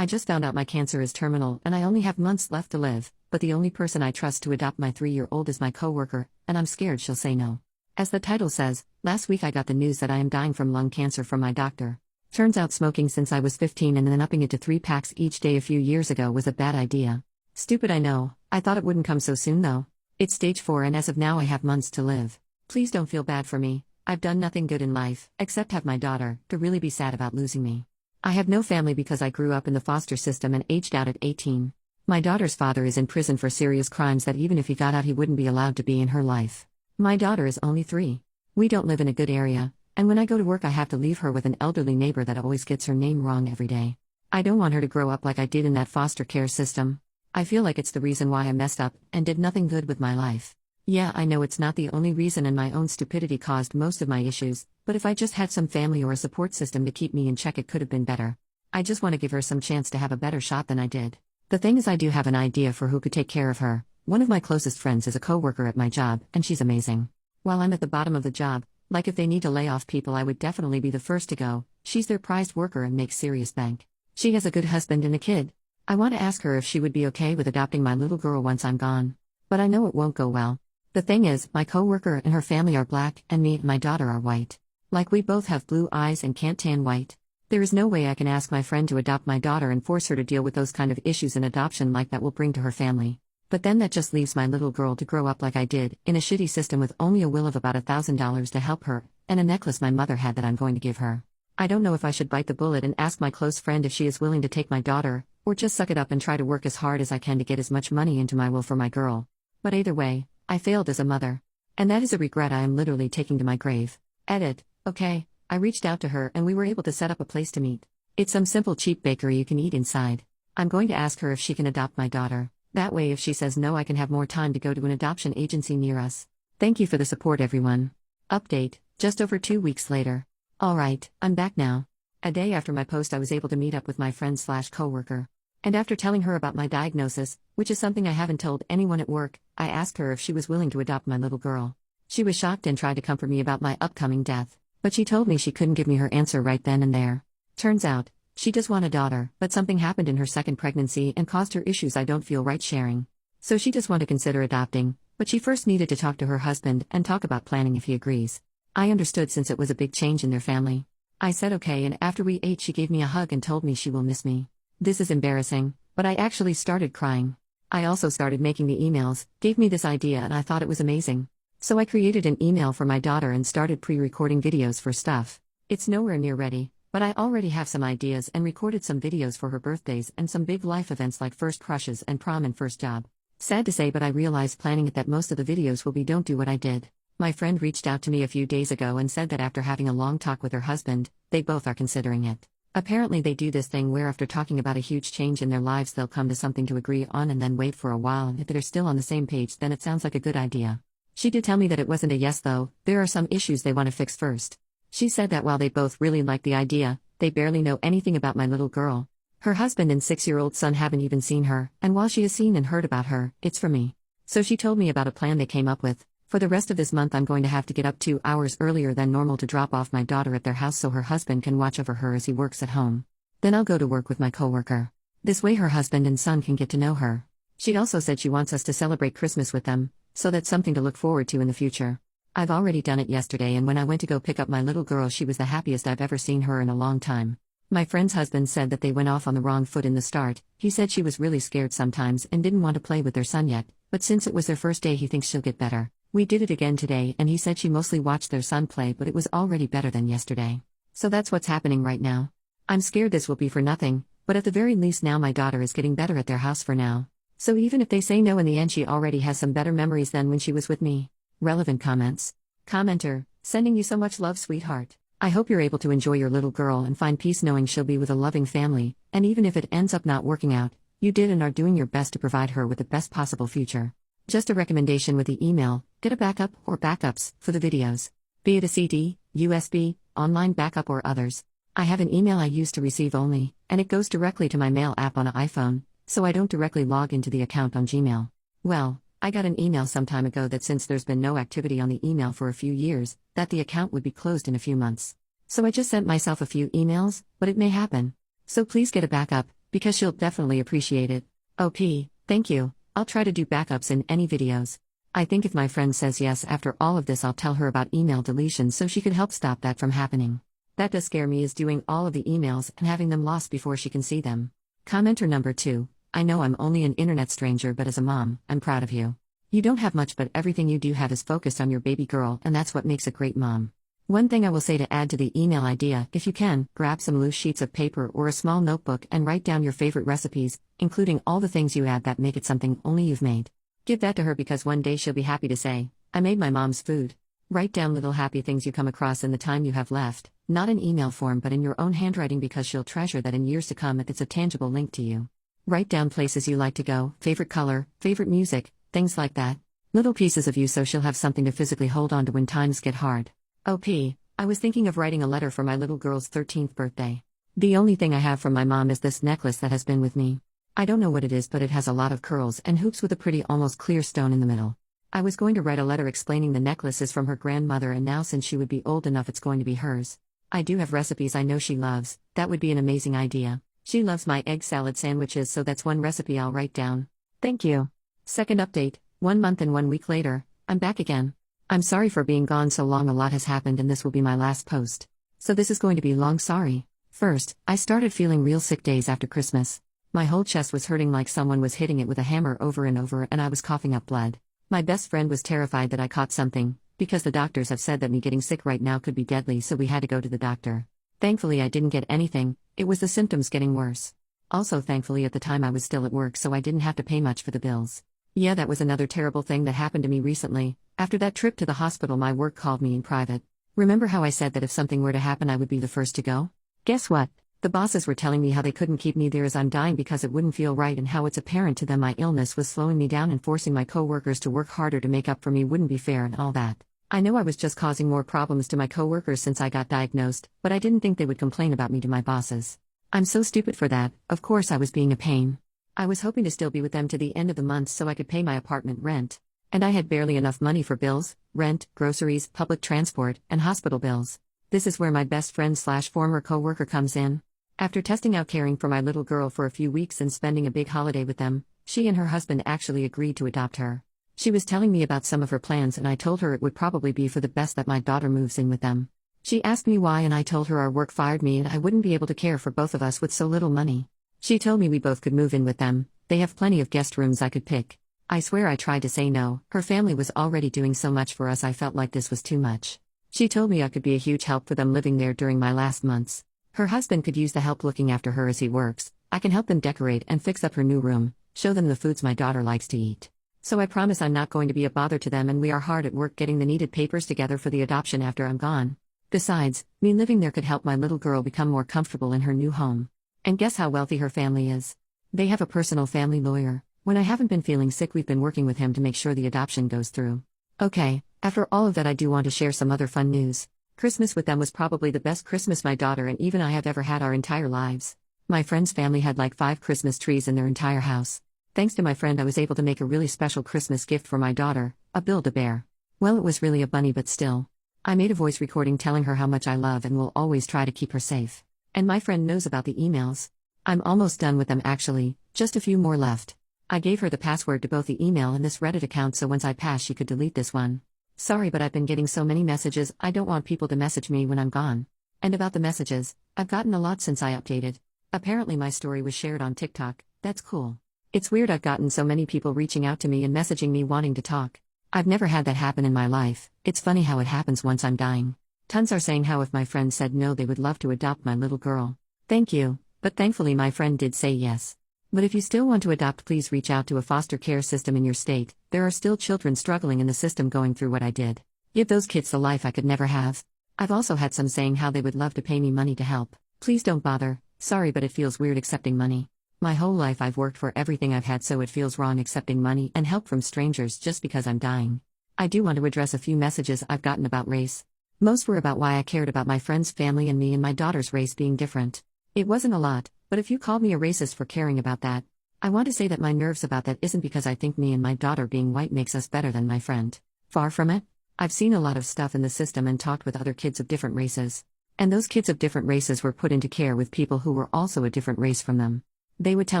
I just found out my cancer is terminal and I only have months left to live, but the only person I trust to adopt my 3-year-old is my coworker, and I'm scared she'll say no. As the title says, last week I got the news that I am dying from lung cancer from my doctor. Turns out smoking since I was 15 and then upping it to 3 packs each day a few years ago was a bad idea. Stupid, I know. I thought it wouldn't come so soon though. It's stage 4 and as of now I have months to live. Please don't feel bad for me. I've done nothing good in life, except have my daughter, to really be sad about losing me. I have no family because I grew up in the foster system and aged out at 18. My daughter's father is in prison for serious crimes that even if he got out he wouldn't be allowed to be in her life. My daughter is only 3. We don't live in a good area, and when I go to work I have to leave her with an elderly neighbor that always gets her name wrong every day. I don't want her to grow up like I did in that foster care system. I feel like it's the reason why I messed up and did nothing good with my life. Yeah, I know it's not the only reason and my own stupidity caused most of my issues, but if I just had some family or a support system to keep me in check it could have been better. I just want to give her some chance to have a better shot than I did. The thing is I do have an idea for who could take care of her. One of my closest friends is a coworker at my job, and she's amazing. While I'm at the bottom of the job, like if they need to lay off people I would definitely be the first to go, she's their prized worker and makes serious bank. She has a good husband and a kid. I want to ask her if she would be okay with adopting my little girl once I'm gone. But I know it won't go well. The thing is, my coworker and her family are black, and me and my daughter are white. Like we both have blue eyes and can't tan white. There is no way I can ask my friend to adopt my daughter and force her to deal with those kind of issues in adoption like that will bring to her family. But then that just leaves my little girl to grow up like I did, in a shitty system with only a will of about $1,000 to help her, and a necklace my mother had that I'm going to give her. I don't know if I should bite the bullet and ask my close friend if she is willing to take my daughter, or just suck it up and try to work as hard as I can to get as much money into my will for my girl. But either way, I failed as a mother. And that is a regret I am literally taking to my grave. Edit. Okay, I reached out to her and we were able to set up a place to meet. It's some simple cheap bakery you can eat inside. I'm going to ask her if she can adopt my daughter. That way if she says no I can have more time to go to an adoption agency near us. Thank you for the support everyone. Update, just over 2 weeks later. Alright, I'm back now. A day after my post I was able to meet up with my friend/coworker. And after telling her about my diagnosis, which is something I haven't told anyone at work, I asked her if she was willing to adopt my little girl. She was shocked and tried to comfort me about my upcoming death, but she told me she couldn't give me her answer right then and there. Turns out, she does want a daughter, but something happened in her second pregnancy and caused her issues I don't feel right sharing. So she does want to consider adopting, but she first needed to talk to her husband and talk about planning if he agrees. I understood since it was a big change in their family. I said okay, and after we ate she gave me a hug and told me she will miss me. This is embarrassing, but I actually started crying. I also started making the emails, gave me this idea and I thought it was amazing. So I created an email for my daughter and started pre-recording videos for stuff. It's nowhere near ready, but I already have some ideas and recorded some videos for her birthdays and some big life events like first crushes and prom and first job. Sad to say, but I realized planning it that most of the videos will be don't do what I did. My friend reached out to me a few days ago and said that after having a long talk with her husband, they both are considering it. Apparently they do this thing where after talking about a huge change in their lives they'll come to something to agree on and then wait for a while, and if they're still on the same page then it sounds like a good idea. She did tell me that it wasn't a yes though, there are some issues they want to fix first. She said that while they both really like the idea, they barely know anything about my little girl. Her husband and 6-year-old son haven't even seen her, and while she has seen and heard about her, it's for me. So she told me about a plan they came up with. For the rest of this month I'm going to have to get up 2 hours earlier than normal to drop off my daughter at their house so her husband can watch over her as he works at home. Then I'll go to work with my coworker. This way her husband and son can get to know her. She also said she wants us to celebrate Christmas with them, so that's something to look forward to in the future. I've already done it yesterday, and when I went to go pick up my little girl she was the happiest I've ever seen her in a long time. My friend's husband said that they went off on the wrong foot in the start. He said she was really scared sometimes and didn't want to play with their son yet, but since it was their first day he thinks she'll get better. We did it again today and he said she mostly watched their son play, but it was already better than yesterday. So that's what's happening right now. I'm scared this will be for nothing, but at the very least now my daughter is getting better at their house for now. So even if they say no in the end she already has some better memories than when she was with me. Relevant comments. Commenter, sending you so much love sweetheart. I hope you're able to enjoy your little girl and find peace knowing she'll be with a loving family, and even if it ends up not working out, you did and are doing your best to provide her with the best possible future. Just a recommendation with the email, get a backup or backups for the videos. Be it a CD, USB, online backup or others. I have an email I use to receive only, and it goes directly to my mail app on an iPhone, so I don't directly log into the account on Gmail. Well, I got an email some time ago that since there's been no activity on the email for a few years, that the account would be closed in a few months. So I just sent myself a few emails, but it may happen. So please get a backup, because she'll definitely appreciate it. OP, thank you. I'll try to do backups in any videos. I think if my friend says yes after all of this, I'll tell her about email deletion so she could help stop that from happening. That does scare me, is doing all of the emails and having them lost before she can see them. Commenter number 2. I know I'm only an internet stranger, but as a mom, I'm proud of you. You don't have much, but everything you do have is focused on your baby girl, and that's what makes a great mom. One thing I will say to add to the email idea: if you can, grab some loose sheets of paper or a small notebook and write down your favorite recipes, including all the things you add that make it something only you've made. Give that to her, because one day she'll be happy to say, I made my mom's food. Write down little happy things you come across in the time you have left, not in email form but in your own handwriting, because she'll treasure that in years to come if it's a tangible link to you. Write down places you like to go, favorite color, favorite music, things like that. Little pieces of you so she'll have something to physically hold on to when times get hard. OP, I was thinking of writing a letter for my little girl's 13th birthday. The only thing I have from my mom is this necklace that has been with me. I don't know what it is, but it has a lot of curls and hoops with a pretty almost clear stone in the middle. I was going to write a letter explaining the necklace is from her grandmother, and now since she would be old enough it's going to be hers. I do have recipes I know she loves. That would be an amazing idea. She loves my egg salad sandwiches, so that's one recipe I'll write down. Thank you. Second update, 1 month and 1 week later, I'm back again. I'm sorry for being gone so long, a lot has happened and this will be my last post. So this is going to be long sorry. First, I started feeling real sick days after Christmas. My whole chest was hurting like someone was hitting it with a hammer over and over, and I was coughing up blood. My best friend was terrified that I caught something, because the doctors have said that me getting sick right now could be deadly, so we had to go to the doctor. Thankfully I didn't get anything, it was the symptoms getting worse. Also thankfully at the time I was still at work, so I didn't have to pay much for the bills. Yeah, that was another terrible thing that happened to me recently. After that trip to the hospital, my work called me in private. Remember how I said that if something were to happen I would be the first to go? Guess what? The bosses were telling me how they couldn't keep me there as I'm dying because it wouldn't feel right, and how it's apparent to them my illness was slowing me down and forcing my coworkers to work harder to make up for me wouldn't be fair and all that. I know I was just causing more problems to my coworkers since I got diagnosed, but I didn't think they would complain about me to my bosses. I'm so stupid for that. Of course I was being a pain. I was hoping to still be with them to the end of the month so I could pay my apartment rent. And I had barely enough money for bills, rent, groceries, public transport, and hospital bills. This is where my best friend / former coworker comes in. After testing out caring for my little girl for a few weeks and spending a big holiday with them, she and her husband actually agreed to adopt her. She was telling me about some of her plans, and I told her it would probably be for the best that my daughter moves in with them. She asked me why, and I told her our work fired me and I wouldn't be able to care for both of us with so little money. She told me we both could move in with them. They have plenty of guest rooms I could pick. I swear I tried to say no. Her family was already doing so much for us, I felt like this was too much. She told me I could be a huge help for them living there during my last months. Her husband could use the help looking after her as he works. I can help them decorate and fix up her new room, show them the foods my daughter likes to eat. So I promise I'm not going to be a bother to them, and we are hard at work getting the needed papers together for the adoption after I'm gone. Besides, me living there could help my little girl become more comfortable in her new home. And guess how wealthy her family is? They have a personal family lawyer. When I haven't been feeling sick, we've been working with him to make sure the adoption goes through. Okay, after all of that I do want to share some other fun news. Christmas with them was probably the best Christmas my daughter and even I have ever had our entire lives. My friend's family had like 5 Christmas trees in their entire house. Thanks to my friend I was able to make a really special Christmas gift for my daughter, a Build-A-Bear. Well, it was really a bunny, but still. I made a voice recording telling her how much I love and will always try to keep her safe. And my friend knows about the emails. I'm almost done with them actually, just a few more left. I gave her the password to both the email and this Reddit account so once I pass she could delete this one. Sorry, but I've been getting so many messages, I don't want people to message me when I'm gone. And about the messages, I've gotten a lot since I updated. Apparently my story was shared on TikTok. That's cool. It's weird I've gotten so many people reaching out to me and messaging me wanting to talk. I've never had that happen in my life. It's funny how it happens once I'm dying. Tons are saying how if my friend said no they would love to adopt my little girl. Thank you, but thankfully my friend did say yes. But if you still want to adopt, please reach out to a foster care system in your state. There are still children struggling in the system going through what I did. Give those kids the life I could never have. I've also had some saying how they would love to pay me money to help. Please don't bother. Sorry, but it feels weird accepting money. My whole life I've worked for everything I've had, so it feels wrong accepting money and help from strangers just because I'm dying. I do want to address a few messages I've gotten about race. Most were about why I cared about my friend's family and me and my daughter's race being different. It wasn't a lot, but if you called me a racist for caring about that, I want to say that my nerves about that isn't because I think me and my daughter being white makes us better than my friend. Far from it. I've seen a lot of stuff in the system and talked with other kids of different races. And those kids of different races were put into care with people who were also a different race from them. They would tell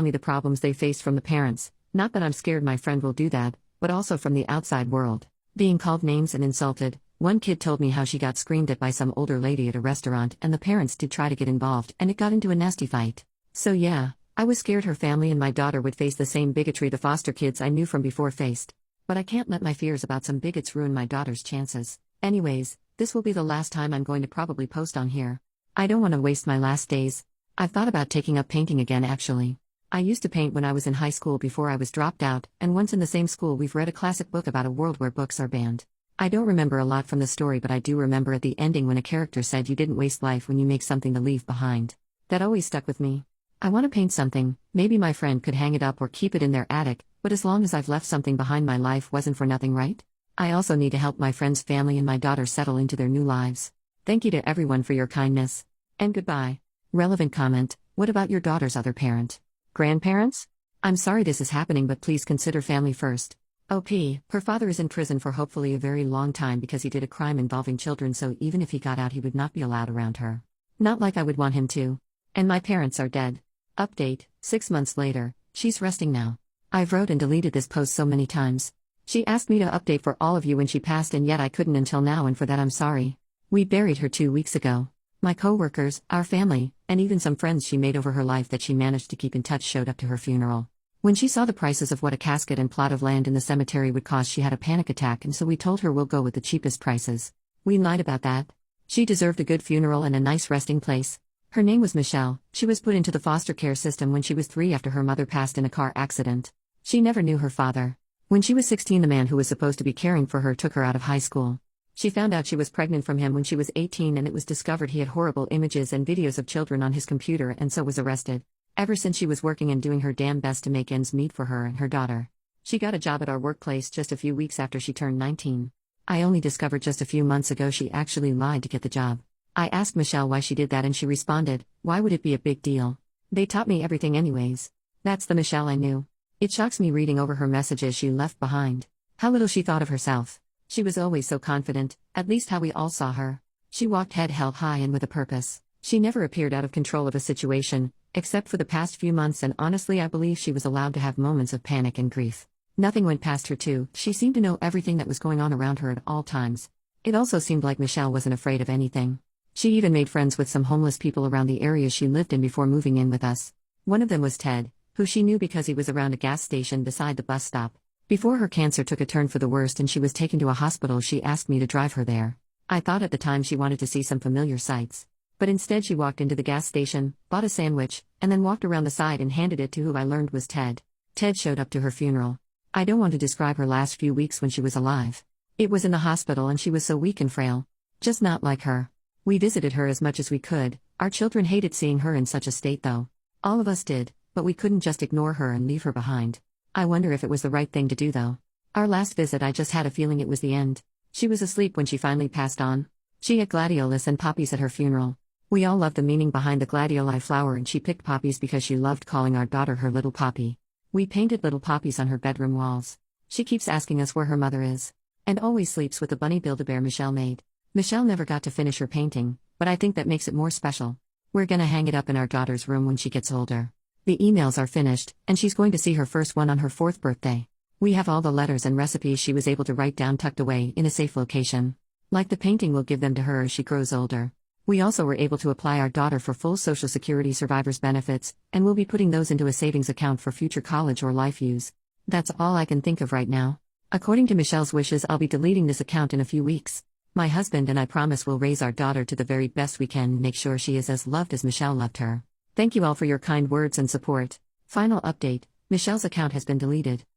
me the problems they faced from the parents, not that I'm scared my friend will do that, but also from the outside world. Being called names and insulted. One kid told me how she got screamed at by some older lady at a restaurant and the parents did try to get involved and it got into a nasty fight. So yeah, I was scared her family and my daughter would face the same bigotry the foster kids I knew from before faced. But I can't let my fears about some bigots ruin my daughter's chances. Anyways, this will be the last time I'm going to probably post on here. I don't want to waste my last days. I've thought about taking up painting again actually. I used to paint when I was in high school before I was dropped out, and once in the same school we've read a classic book about a world where books are banned. I don't remember a lot from the story, but I do remember at the ending when a character said you didn't waste life when you make something to leave behind. That always stuck with me. I want to paint something, maybe my friend could hang it up or keep it in their attic, but as long as I've left something behind, my life wasn't for nothing, right? I also need to help my friend's family and my daughter settle into their new lives. Thank you to everyone for your kindness. And goodbye. Relevant comment: what about your daughter's other parent? Grandparents? I'm sorry this is happening, but please consider family first. OP, her father is in prison for hopefully a very long time because he did a crime involving children, so even if he got out he would not be allowed around her. Not like I would want him to. And my parents are dead. Update, 6 months later, she's resting now. I've wrote and deleted this post so many times. She asked me to update for all of you when she passed and yet I couldn't until now, and for that I'm sorry. We buried her 2 weeks ago. My coworkers, our family, and even some friends she made over her life that she managed to keep in touch showed up to her funeral. When she saw the prices of what a casket and plot of land in the cemetery would cost, she had a panic attack, and so we told her we'll go with the cheapest prices. We lied about that. She deserved a good funeral and a nice resting place. Her name was Michelle. She was put into the foster care system when she was 3 after her mother passed in a car accident. She never knew her father. When she was 16, the man who was supposed to be caring for her took her out of high school. She found out she was pregnant from him when she was 18, and it was discovered he had horrible images and videos of children on his computer, and so was arrested. Ever since, she was working and doing her damn best to make ends meet for her and her daughter. She got a job at our workplace just a few weeks after she turned 19. I only discovered just a few months ago she actually lied to get the job. I asked Michelle why she did that and she responded, "Why would it be a big deal? They taught me everything anyways." That's the Michelle I knew. It shocks me reading over her messages she left behind. How little she thought of herself. She was always so confident, at least how we all saw her. She walked head held high and with a purpose. She never appeared out of control of a situation, except for the past few months, and honestly I believe she was allowed to have moments of panic and grief. Nothing went past her too. She seemed to know everything that was going on around her at all times. It also seemed like Michelle wasn't afraid of anything. She even made friends with some homeless people around the area she lived in before moving in with us. One of them was Ted, who she knew because he was around a gas station beside the bus stop. Before her cancer took a turn for the worst and she was taken to a hospital, she asked me to drive her there. I thought at the time she wanted to see some familiar sights. But instead she walked into the gas station, bought a sandwich, and then walked around the side and handed it to who I learned was Ted. Ted showed up to her funeral. I don't want to describe her last few weeks when she was alive. It was in the hospital and she was so weak and frail. Just not like her. We visited her as much as we could. Our children hated seeing her in such a state though. All of us did, but we couldn't just ignore her and leave her behind. I wonder if it was the right thing to do though. Our last visit I just had a feeling it was the end. She was asleep when she finally passed on. She had gladiolus and poppies at her funeral. We all loved the meaning behind the gladioli flower, and she picked poppies because she loved calling our daughter her little poppy. We painted little poppies on her bedroom walls. She keeps asking us where her mother is. And always sleeps with the bunny Build-A-Bear Michelle made. Michelle never got to finish her painting, but I think that makes it more special. We're gonna hang it up in our daughter's room when she gets older. The emails are finished, and she's going to see her first one on her 4th birthday. We have all the letters and recipes she was able to write down tucked away in a safe location. Like the painting, we'll give them to her as she grows older. We also were able to apply our daughter for full Social Security survivors benefits, and we'll be putting those into a savings account for future college or life use. That's all I can think of right now. According to Michelle's wishes, I'll be deleting this account in a few weeks. My husband and I promise we'll raise our daughter to the very best we can and make sure she is as loved as Michelle loved her. Thank you all for your kind words and support. Final update: Michelle's account has been deleted.